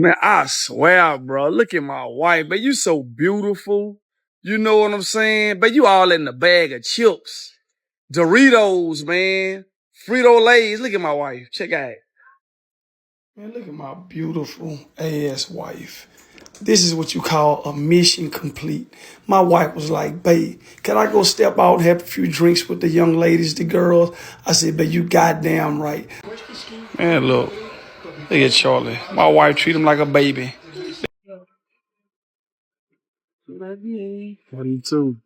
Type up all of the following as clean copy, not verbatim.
Man, I swear, bro. Look at my wife, but you so beautiful. You know what I'm saying? But you all in the bag of chips. Doritos, man. Frito Lays. Look at my wife. Check out. Man, look at my beautiful ass wife. This is what you call a mission complete. My wife was like, babe, can I go step out and have a few drinks with the young ladies, the girls? I said, babe, you goddamn right. Man, look. Look at Charlie. My wife treat him like a baby. Love you. Love you too.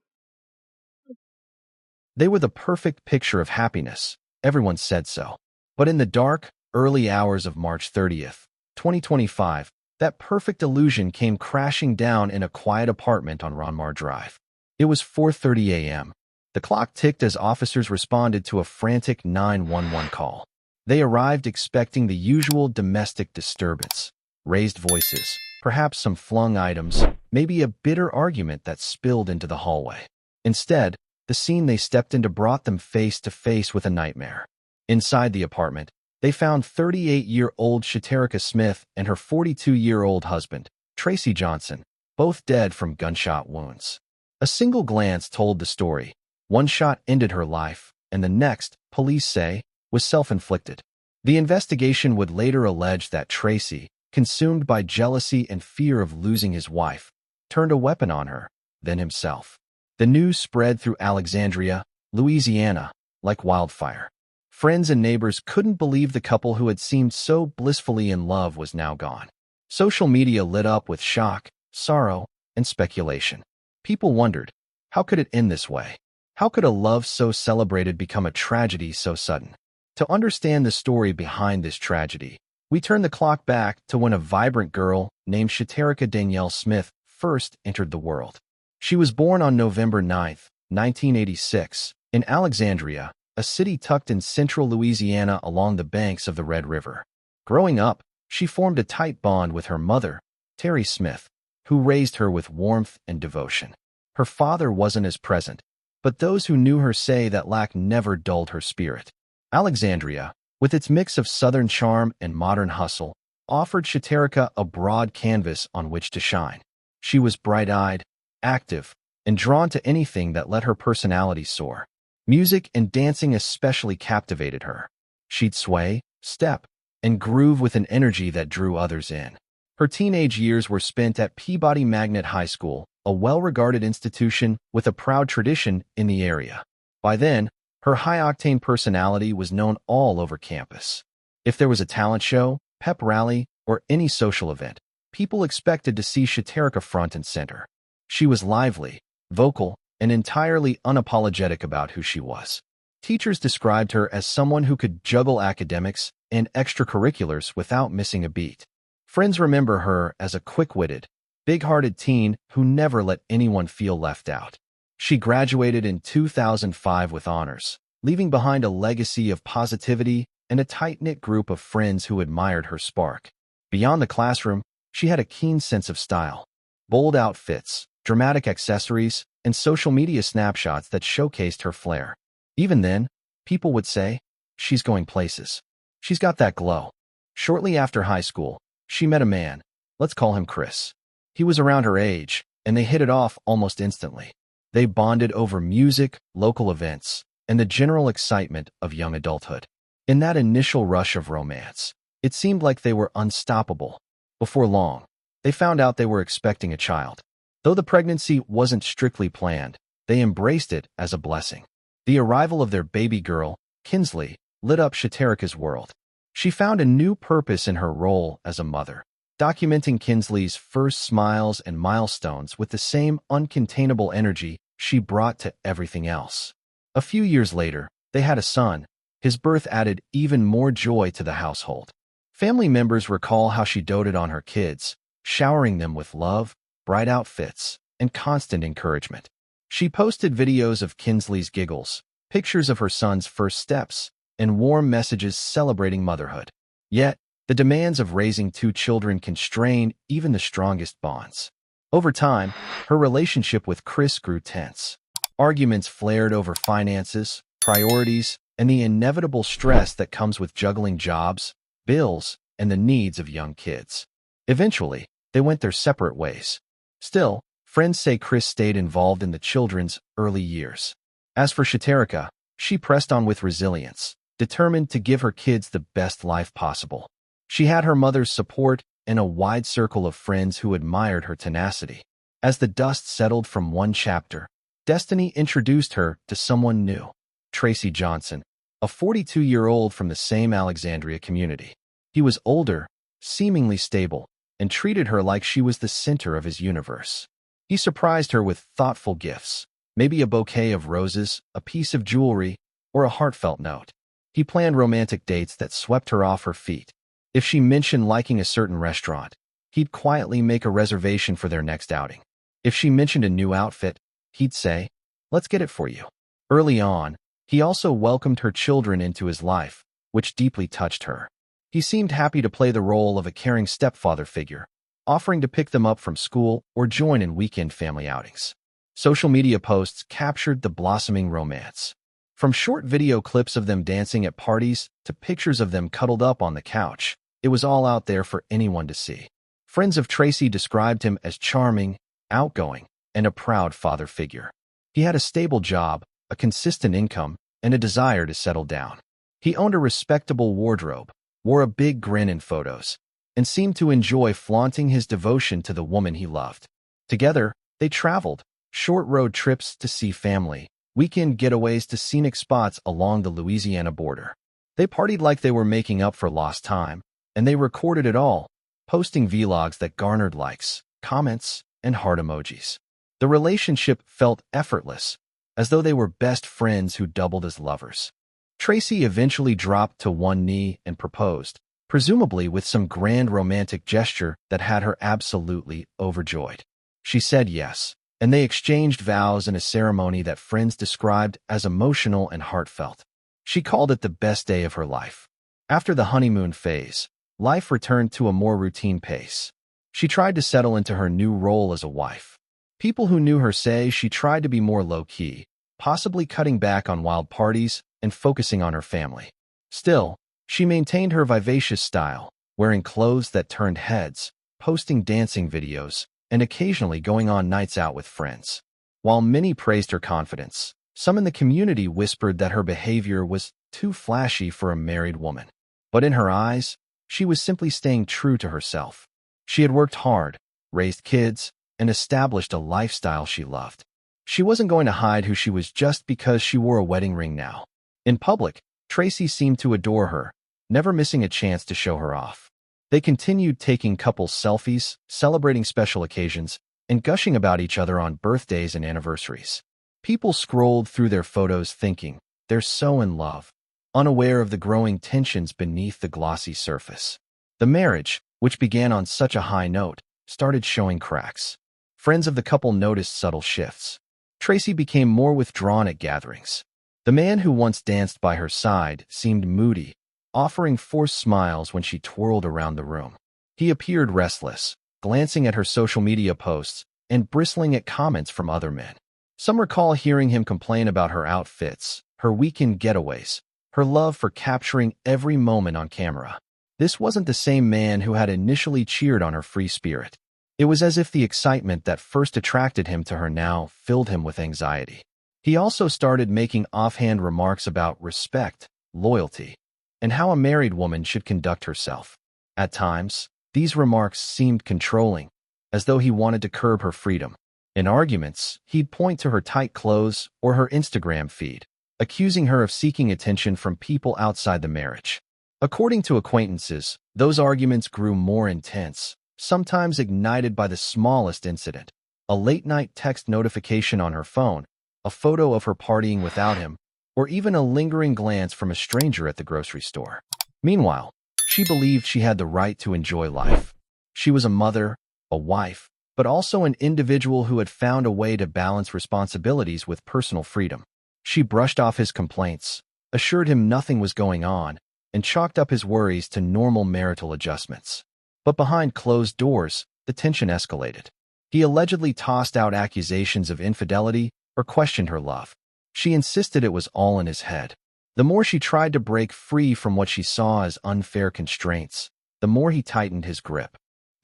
They were the perfect picture of happiness. Everyone said so. But in the dark, early hours of March 30th, 2025, that perfect illusion came crashing down in a quiet apartment on Ronmar Drive. It was 4:30 a.m. The clock ticked as officers responded to a frantic 911 call. They arrived expecting the usual domestic disturbance. Raised voices, perhaps some flung items, maybe a bitter argument that spilled into the hallway. Instead, the scene they stepped into brought them face to face with a nightmare. Inside the apartment, they found 38-year-old Shaterica Smith and her 42-year-old husband, Tracy Johnson, both dead from gunshot wounds. A single glance told the story. One shot ended her life, and the next, police say, was self-inflicted. The investigation would later allege that Tracy, consumed by jealousy and fear of losing his wife, turned a weapon on her, then himself. The news spread through Alexandria, Louisiana, like wildfire. Friends and neighbors couldn't believe the couple who had seemed so blissfully in love was now gone. Social media lit up with shock, sorrow, and speculation. People wondered, how could it end this way? How could a love so celebrated become a tragedy so sudden? To understand the story behind this tragedy, we turn the clock back to when a vibrant girl named Shaterica Danielle Smith first entered the world. She was born on November 9th, 1986, in Alexandria, a city tucked in central Louisiana along the banks of the Red River. Growing up, she formed a tight bond with her mother, Terry Smith, who raised her with warmth and devotion. Her father wasn't as present, but those who knew her say that lack never dulled her spirit. Alexandria, with its mix of southern charm and modern hustle, offered Shaterica a broad canvas on which to shine. She was bright-eyed, active, and drawn to anything that let her personality soar. Music and dancing especially captivated her. She'd sway, step, and groove with an energy that drew others in. Her teenage years were spent at Peabody Magnet High School, a well-regarded institution with a proud tradition in the area. By then, her high-octane personality was known all over campus. If there was a talent show, pep rally, or any social event, people expected to see Shaterica front and center. She was lively, vocal, and entirely unapologetic about who she was. Teachers described her as someone who could juggle academics and extracurriculars without missing a beat. Friends remember her as a quick-witted, big-hearted teen who never let anyone feel left out. She graduated in 2005 with honors, leaving behind a legacy of positivity and a tight-knit group of friends who admired her spark. Beyond the classroom, she had a keen sense of style. Bold outfits, dramatic accessories, and social media snapshots that showcased her flair. Even then, people would say, she's going places. She's got that glow. Shortly after high school, she met a man. Let's call him Chris. He was around her age, and they hit it off almost instantly. They bonded over music, local events, and the general excitement of young adulthood. In that initial rush of romance, it seemed like they were unstoppable. Before long, they found out they were expecting a child. Though the pregnancy wasn't strictly planned, they embraced it as a blessing. The arrival of their baby girl, Kinsley, lit up Shaterica's world. She found a new purpose in her role as a mother, documenting Kinsley's first smiles and milestones with the same uncontainable energy she brought to everything else. A few years later, they had a son. His birth added even more joy to the household. Family members recall how she doted on her kids, showering them with love, bright outfits, and constant encouragement. She posted videos of Kinsley's giggles, pictures of her son's first steps, and warm messages celebrating motherhood. Yet, the demands of raising two children constrained even the strongest bonds. Over time, her relationship with Chris grew tense. Arguments flared over finances, priorities, and the inevitable stress that comes with juggling jobs, bills, and the needs of young kids. Eventually, they went their separate ways. Still, friends say Chris stayed involved in the children's early years. As for Shaterica, she pressed on with resilience, determined to give her kids the best life possible. She had her mother's support and a wide circle of friends who admired her tenacity. As the dust settled from one chapter, destiny introduced her to someone new, Tracy Johnson, a 42-year-old from the same Alexandria community. He was older, seemingly stable, and treated her like she was the center of his universe. He surprised her with thoughtful gifts, maybe a bouquet of roses, a piece of jewelry, or a heartfelt note. He planned romantic dates that swept her off her feet. If she mentioned liking a certain restaurant, he'd quietly make a reservation for their next outing. If she mentioned a new outfit, he'd say, "Let's get it for you." Early on, he also welcomed her children into his life, which deeply touched her. He seemed happy to play the role of a caring stepfather figure, offering to pick them up from school or join in weekend family outings. Social media posts captured the blossoming romance. From short video clips of them dancing at parties to pictures of them cuddled up on the couch, it was all out there for anyone to see. Friends of Tracy described him as charming, outgoing, and a proud father figure. He had a stable job, a consistent income, and a desire to settle down. He owned a respectable wardrobe, wore a big grin in photos, and seemed to enjoy flaunting his devotion to the woman he loved. Together, they traveled, short road trips to see family, weekend getaways to scenic spots along the Louisiana border. They partied like they were making up for lost time, and they recorded it all, posting vlogs that garnered likes, comments, and heart emojis. The relationship felt effortless, as though they were best friends who doubled as lovers. Tracy eventually dropped to one knee and proposed, presumably with some grand romantic gesture that had her absolutely overjoyed. She said yes, and they exchanged vows in a ceremony that friends described as emotional and heartfelt. She called it the best day of her life. After the honeymoon phase, life returned to a more routine pace. She tried to settle into her new role as a wife. People who knew her say she tried to be more low-key, possibly cutting back on wild parties and focusing on her family. Still, she maintained her vivacious style, wearing clothes that turned heads, posting dancing videos, and occasionally going on nights out with friends. While many praised her confidence, some in the community whispered that her behavior was too flashy for a married woman. But in her eyes, she was simply staying true to herself. She had worked hard, raised kids, and established a lifestyle she loved. She wasn't going to hide who she was just because she wore a wedding ring now. In public, Tracy seemed to adore her, never missing a chance to show her off. They continued taking couples selfies, celebrating special occasions, and gushing about each other on birthdays and anniversaries. People scrolled through their photos thinking, they're so in love, unaware of the growing tensions beneath the glossy surface. The marriage, which began on such a high note, started showing cracks. Friends of the couple noticed subtle shifts. Tracy became more withdrawn at gatherings. The man who once danced by her side seemed moody, offering forced smiles when she twirled around the room. He appeared restless, glancing at her social media posts and bristling at comments from other men. Some recall hearing him complain about her outfits, her weekend getaways, her love for capturing every moment on camera. This wasn't the same man who had initially cheered on her free spirit. It was as if the excitement that first attracted him to her now filled him with anxiety. He also started making offhand remarks about respect, loyalty, and how a married woman should conduct herself. At times, these remarks seemed controlling, as though he wanted to curb her freedom. In arguments, he'd point to her tight clothes or her Instagram feed, accusing her of seeking attention from people outside the marriage. According to acquaintances, those arguments grew more intense, sometimes ignited by the smallest incident. A late-night text notification on her phone, a photo of her partying without him, or even a lingering glance from a stranger at the grocery store. Meanwhile, she believed she had the right to enjoy life. She was a mother, a wife, but also an individual who had found a way to balance responsibilities with personal freedom. She brushed off his complaints, assured him nothing was going on, and chalked up his worries to normal marital adjustments. But behind closed doors, the tension escalated. He allegedly tossed out accusations of infidelity or questioned her love. She insisted it was all in his head. The more she tried to break free from what she saw as unfair constraints, the more he tightened his grip.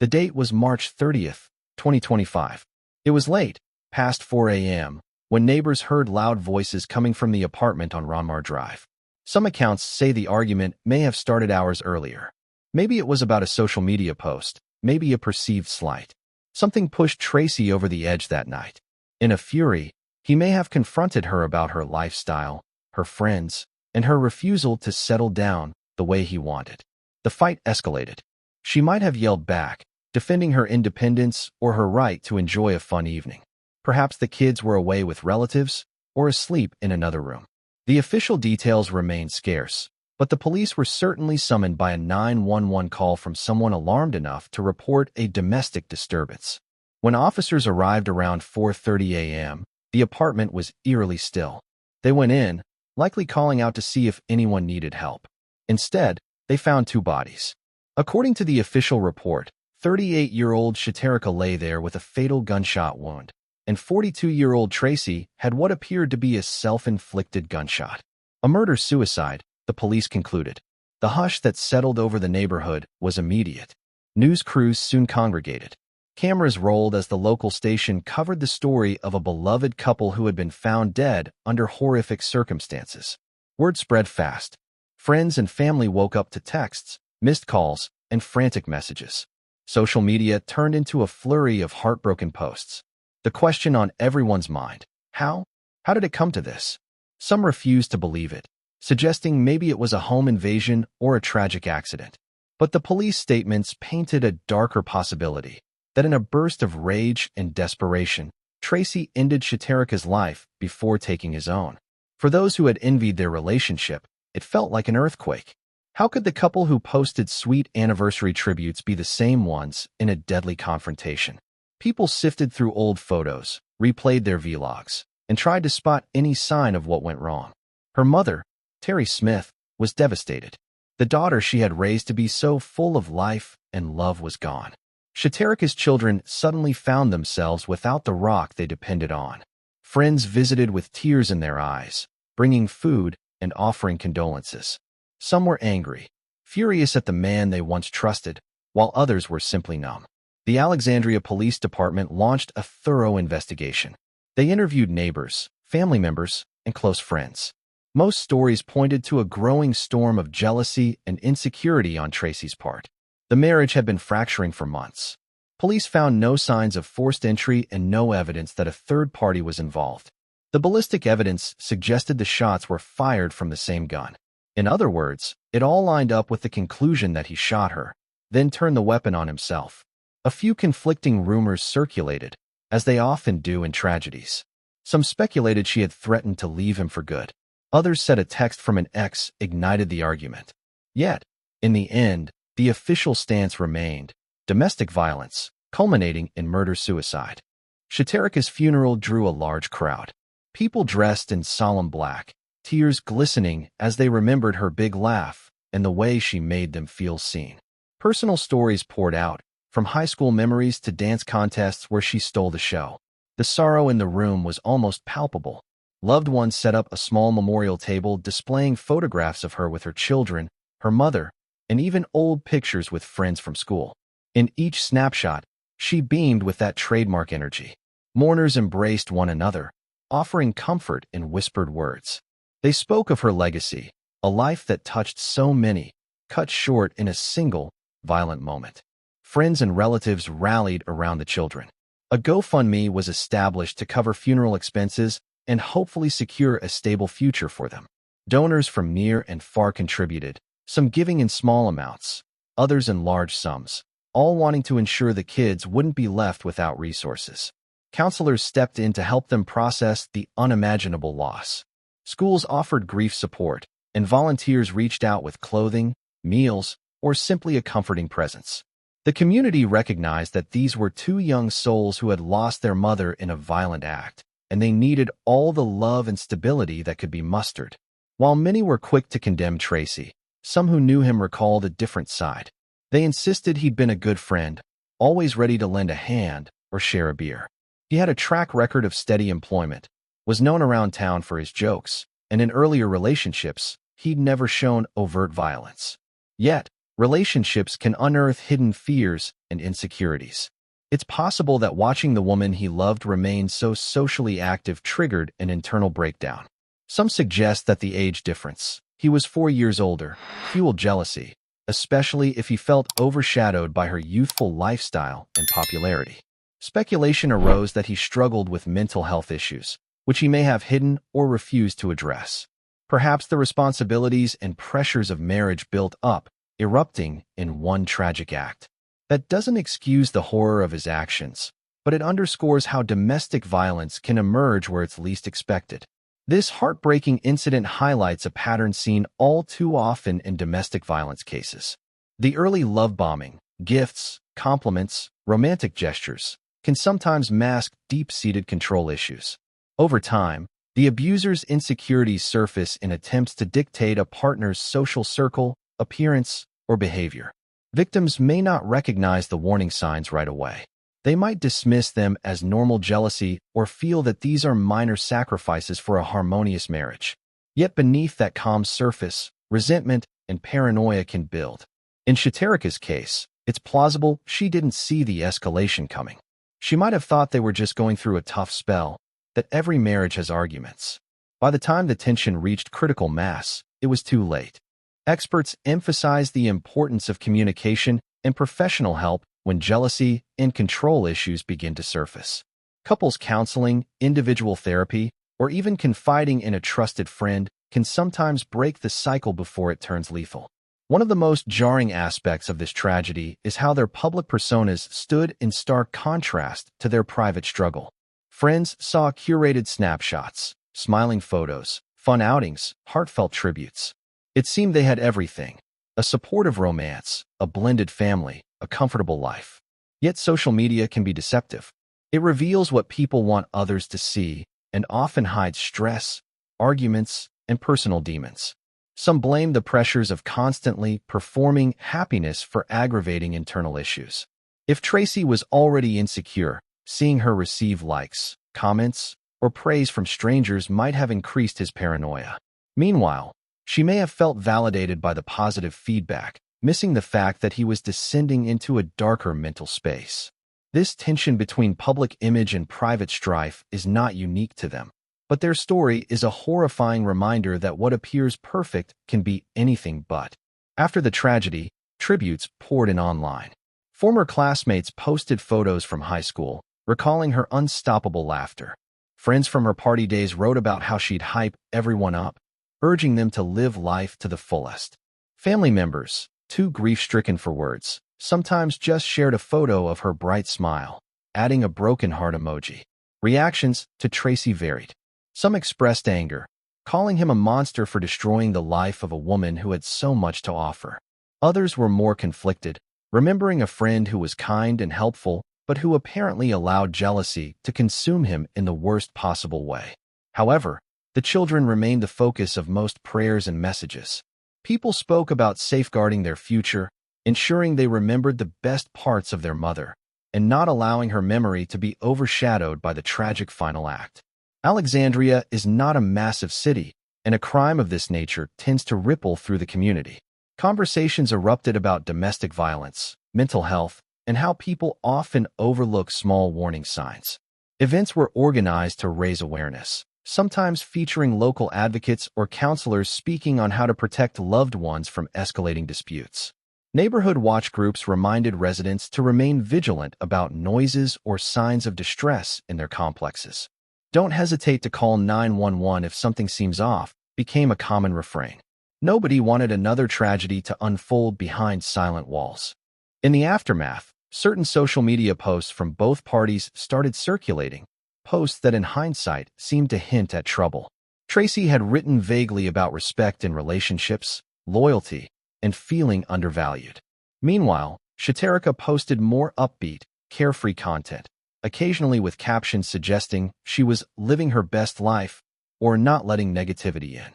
The date was March 30th, 2025. It was late, past 4 a.m., when neighbors heard loud voices coming from the apartment on Ronmar Drive. Some accounts say the argument may have started hours earlier. Maybe it was about a social media post, maybe a perceived slight. Something pushed Tracy over the edge that night. In a fury, he may have confronted her about her lifestyle, her friends, and her refusal to settle down the way he wanted. The fight escalated. She might have yelled back, defending her independence or her right to enjoy a fun evening. Perhaps the kids were away with relatives or asleep in another room. The official details remained scarce, but the police were certainly summoned by a 911 call from someone alarmed enough to report a domestic disturbance. When officers arrived around 4:30 a.m., the apartment was eerily still. They went in, likely calling out to see if anyone needed help. Instead, they found two bodies. According to the official report, 38-year-old Shaterica lay there with a fatal gunshot wound, and 42-year-old Tracy had what appeared to be a self-inflicted gunshot. A murder-suicide, the police concluded. The hush that settled over the neighborhood was immediate. News crews soon congregated. Cameras rolled as the local station covered the story of a beloved couple who had been found dead under horrific circumstances. Word spread fast. Friends and family woke up to texts, missed calls, and frantic messages. Social media turned into a flurry of heartbroken posts. The question on everyone's mind: how? How did it come to this? Some refused to believe it, suggesting maybe it was a home invasion or a tragic accident. But the police statements painted a darker possibility, that in a burst of rage and desperation, Tracy ended Shaterica's life before taking his own. For those who had envied their relationship, it felt like an earthquake. How could the couple who posted sweet anniversary tributes be the same ones in a deadly confrontation? People sifted through old photos, replayed their vlogs, and tried to spot any sign of what went wrong. Her mother, Tracy Smith, was devastated. The daughter she had raised to be so full of life and love was gone. Shaterica's children suddenly found themselves without the rock they depended on. Friends visited with tears in their eyes, bringing food and offering condolences. Some were angry, furious at the man they once trusted, while others were simply numb. The Alexandria Police Department launched a thorough investigation. They interviewed neighbors, family members, and close friends. Most stories pointed to a growing storm of jealousy and insecurity on Tracy's part. The marriage had been fracturing for months. Police found no signs of forced entry and no evidence that a third party was involved. The ballistic evidence suggested the shots were fired from the same gun. In other words, it all lined up with the conclusion that he shot her, then turned the weapon on himself. A few conflicting rumors circulated, as they often do in tragedies. Some speculated she had threatened to leave him for good. Others said a text from an ex ignited the argument. Yet, in the end, the official stance remained: domestic violence, culminating in murder-suicide. Shaterica's funeral drew a large crowd. People dressed in solemn black, tears glistening as they remembered her big laugh and the way she made them feel seen. Personal stories poured out, from high school memories to dance contests where she stole the show. The sorrow in the room was almost palpable. Loved ones set up a small memorial table displaying photographs of her with her children, her mother, and even old pictures with friends from school. In each snapshot, she beamed with that trademark energy. Mourners embraced one another, offering comfort in whispered words. They spoke of her legacy, a life that touched so many, cut short in a single, violent moment. Friends and relatives rallied around the children. A GoFundMe was established to cover funeral expenses and hopefully secure a stable future for them. Donors from near and far contributed, some giving in small amounts, others in large sums, all wanting to ensure the kids wouldn't be left without resources. Counselors stepped in to help them process the unimaginable loss. Schools offered grief support, and volunteers reached out with clothing, meals, or simply a comforting presence. The community recognized that these were two young souls who had lost their mother in a violent act, and they needed all the love and stability that could be mustered. While many were quick to condemn Tracy, some who knew him recalled a different side. They insisted he'd been a good friend, always ready to lend a hand or share a beer. He had a track record of steady employment, was known around town for his jokes, and in earlier relationships, he'd never shown overt violence. Yet, relationships can unearth hidden fears and insecurities. It's possible that watching the woman he loved remain so socially active triggered an internal breakdown. Some suggest that the age difference, he was 4 years older, fueled jealousy, especially if he felt overshadowed by her youthful lifestyle and popularity. Speculation arose that he struggled with mental health issues, which he may have hidden or refused to address. Perhaps the responsibilities and pressures of marriage built up, erupting in one tragic act. That doesn't excuse the horror of his actions, but it underscores how domestic violence can emerge where it's least expected. This heartbreaking incident highlights a pattern seen all too often in domestic violence cases. The early love bombing, gifts, compliments, romantic gestures, can sometimes mask deep-seated control issues. Over time, the abuser's insecurities surface in attempts to dictate a partner's social circle, appearance, or behavior. Victims may not recognize the warning signs right away. They might dismiss them as normal jealousy or feel that these are minor sacrifices for a harmonious marriage. Yet beneath that calm surface, resentment and paranoia can build. In Shaterica's case, it's plausible she didn't see the escalation coming. She might have thought they were just going through a tough spell, that every marriage has arguments. By the time the tension reached critical mass, it was too late. Experts emphasize the importance of communication and professional help when jealousy and control issues begin to surface. Couples counseling, individual therapy, or even confiding in a trusted friend can sometimes break the cycle before it turns lethal. One of the most jarring aspects of this tragedy is how their public personas stood in stark contrast to their private struggle. Friends saw curated snapshots, smiling photos, fun outings, heartfelt tributes. It seemed they had everything: a supportive romance, a blended family, a comfortable life. Yet social media can be deceptive. It reveals what people want others to see and often hides stress, arguments, and personal demons. Some blame the pressures of constantly performing happiness for aggravating internal issues. If Tracy was already insecure, seeing her receive likes, comments, or praise from strangers might have increased his paranoia. Meanwhile, she may have felt validated by the positive feedback, missing the fact that he was descending into a darker mental space. This tension between public image and private strife is not unique to them, but their story is a horrifying reminder that what appears perfect can be anything but. After the tragedy, tributes poured in online. Former classmates posted photos from high school, recalling her unstoppable laughter. Friends from her party days wrote about how she'd hype everyone up, urging them to live life to the fullest. Family members, too grief-stricken for words, sometimes just shared a photo of her bright smile, adding a broken heart emoji. Reactions to Tracy varied. Some expressed anger, calling him a monster for destroying the life of a woman who had so much to offer. Others were more conflicted, remembering a friend who was kind and helpful, but who apparently allowed jealousy to consume him in the worst possible way. However, the children remained the focus of most prayers and messages. People spoke about safeguarding their future, ensuring they remembered the best parts of their mother, and not allowing her memory to be overshadowed by the tragic final act. Alexandria is not a massive city, and a crime of this nature tends to ripple through the community. Conversations erupted about domestic violence, mental health, and how people often overlook small warning signs. Events were organized to raise awareness, sometimes featuring local advocates or counselors speaking on how to protect loved ones from escalating disputes. Neighborhood watch groups reminded residents to remain vigilant about noises or signs of distress in their complexes. "Don't hesitate to call 911 if something seems off," became a common refrain. Nobody wanted another tragedy to unfold behind silent walls. In the aftermath, certain social media posts from both parties started circulating, posts that in hindsight seemed to hint at trouble. Tracy had written vaguely about respect in relationships, loyalty, and feeling undervalued. Meanwhile, Shaterica posted more upbeat, carefree content, occasionally with captions suggesting she was living her best life or not letting negativity in.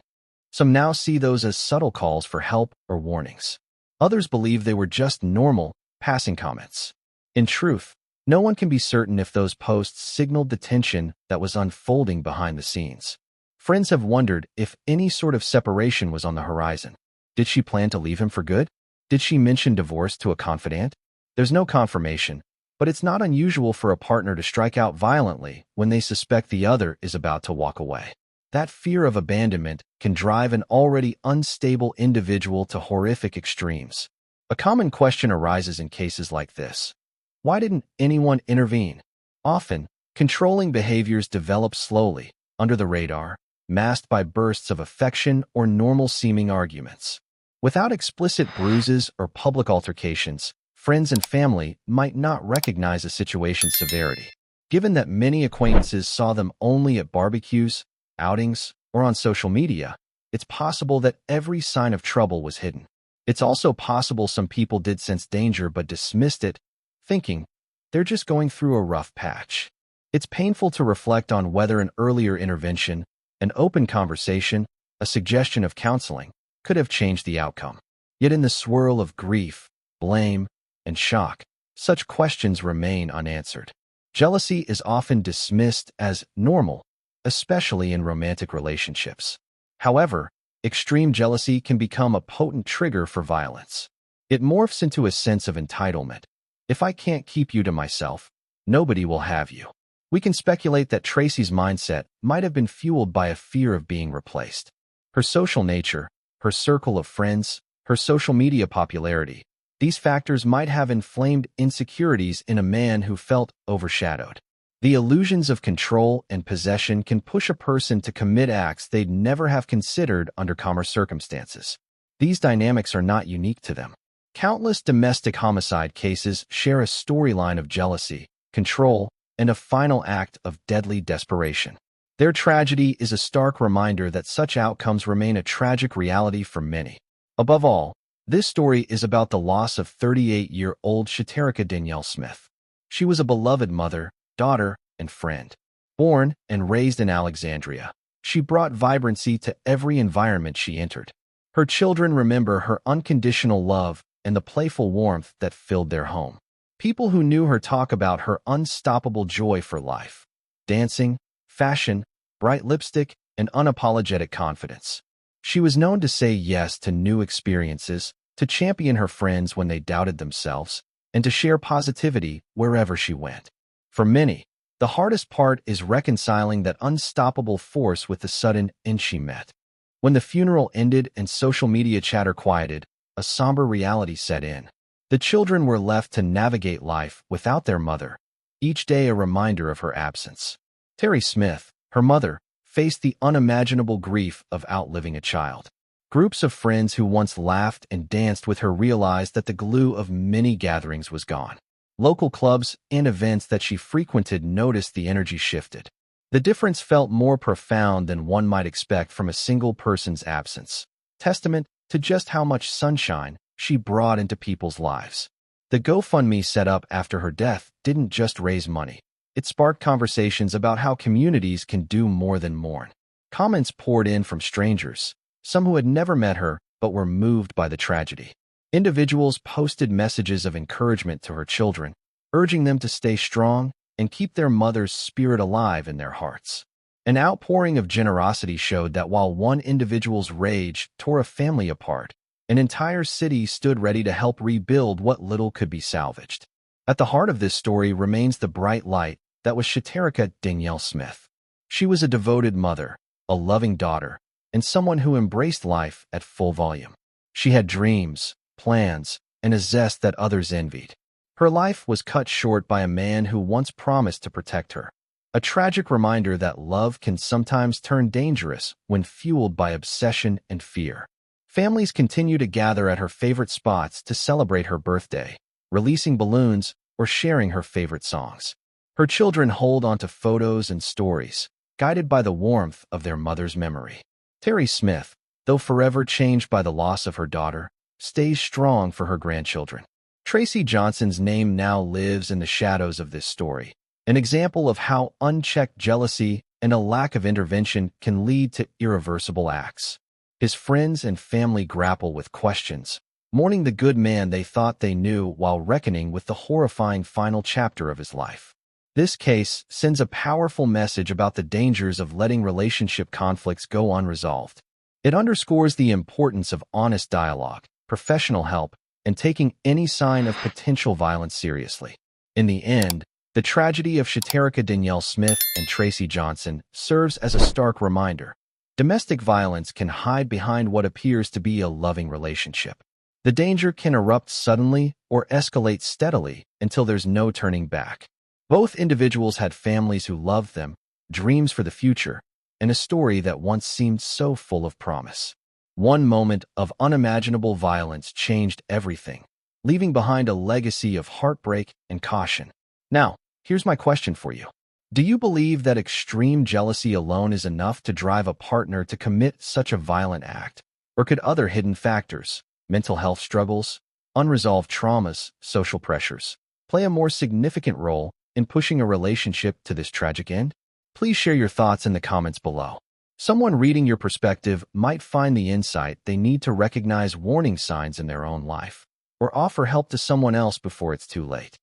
Some now see those as subtle calls for help or warnings. Others believe they were just normal, passing comments. In truth, no one can be certain if those posts signaled the tension that was unfolding behind the scenes. Friends have wondered if any sort of separation was on the horizon. Did she plan to leave him for good? Did she mention divorce to a confidant? There's no confirmation, but it's not unusual for a partner to strike out violently when they suspect the other is about to walk away. That fear of abandonment can drive an already unstable individual to horrific extremes. A common question arises in cases like this. Why didn't anyone intervene? Often, controlling behaviors develop slowly, under the radar, masked by bursts of affection or normal-seeming arguments. Without explicit bruises or public altercations, friends and family might not recognize a situation's severity. Given that many acquaintances saw them only at barbecues, outings, or on social media, it's possible that every sign of trouble was hidden. It's also possible some people did sense danger but dismissed it, thinking they're just going through a rough patch. It's painful to reflect on whether an earlier intervention, an open conversation, a suggestion of counseling, could have changed the outcome. Yet in the swirl of grief, blame, and shock, such questions remain unanswered. Jealousy is often dismissed as normal, especially in romantic relationships. However, extreme jealousy can become a potent trigger for violence. It morphs into a sense of entitlement. If I can't keep you to myself, nobody will have you. We can speculate that Tracy's mindset might have been fueled by a fear of being replaced. Her social nature, her circle of friends, her social media popularity, these factors might have inflamed insecurities in a man who felt overshadowed. The illusions of control and possession can push a person to commit acts they'd never have considered under calmer circumstances. These dynamics are not unique to them. Countless domestic homicide cases share a storyline of jealousy, control, and a final act of deadly desperation. Their tragedy is a stark reminder that such outcomes remain a tragic reality for many. Above all, this story is about the loss of 38-year-old Shaterica Danielle Smith. She was a beloved mother, daughter, and friend. Born and raised in Alexandria, she brought vibrancy to every environment she entered. Her children remember her unconditional love and the playful warmth that filled their home. People who knew her talk about her unstoppable joy for life. Dancing, fashion, bright lipstick, and unapologetic confidence. She was known to say yes to new experiences, to champion her friends when they doubted themselves, and to share positivity wherever she went. For many, the hardest part is reconciling that unstoppable force with the sudden end she met. When the funeral ended and social media chatter quieted, a somber reality set in. The children were left to navigate life without their mother, each day a reminder of her absence. Terry Smith, her mother, faced the unimaginable grief of outliving a child. Groups of friends who once laughed and danced with her realized that the glue of many gatherings was gone. Local clubs and events that she frequented noticed the energy shifted. The difference felt more profound than one might expect from a single person's absence, testament to just how much sunshine she brought into people's lives. The GoFundMe set up after her death didn't just raise money. It sparked conversations about how communities can do more than mourn. Comments poured in from strangers, some who had never met her but were moved by the tragedy. Individuals posted messages of encouragement to her children, urging them to stay strong and keep their mother's spirit alive in their hearts. An outpouring of generosity showed that while one individual's rage tore a family apart, an entire city stood ready to help rebuild what little could be salvaged. At the heart of this story remains the bright light that was Shaterica Danielle Smith. She was a devoted mother, a loving daughter, and someone who embraced life at full volume. She had dreams, plans, and a zest that others envied. Her life was cut short by a man who once promised to protect her. A tragic reminder that love can sometimes turn dangerous when fueled by obsession and fear. Families continue to gather at her favorite spots to celebrate her birthday, releasing balloons or sharing her favorite songs. Her children hold onto photos and stories, guided by the warmth of their mother's memory. Terry Smith, though forever changed by the loss of her daughter, stays strong for her grandchildren. Tracy Johnson's name now lives in the shadows of this story, an example of how unchecked jealousy and a lack of intervention can lead to irreversible acts. His friends and family grapple with questions, mourning the good man they thought they knew while reckoning with the horrifying final chapter of his life. This case sends a powerful message about the dangers of letting relationship conflicts go unresolved. It underscores the importance of honest dialogue, professional help, and taking any sign of potential violence seriously. In the end, the tragedy of Shaterica Danielle Smith and Tracy Johnson serves as a stark reminder. Domestic violence can hide behind what appears to be a loving relationship. The danger can erupt suddenly or escalate steadily until there's no turning back. Both individuals had families who loved them, dreams for the future, and a story that once seemed so full of promise. One moment of unimaginable violence changed everything, leaving behind a legacy of heartbreak and caution. Now, here's my question for you. Do you believe that extreme jealousy alone is enough to drive a partner to commit such a violent act? Or could other hidden factors, mental health struggles, unresolved traumas, social pressures, play a more significant role in pushing a relationship to this tragic end? Please share your thoughts in the comments below. Someone reading your perspective might find the insight they need to recognize warning signs in their own life, or offer help to someone else before it's too late.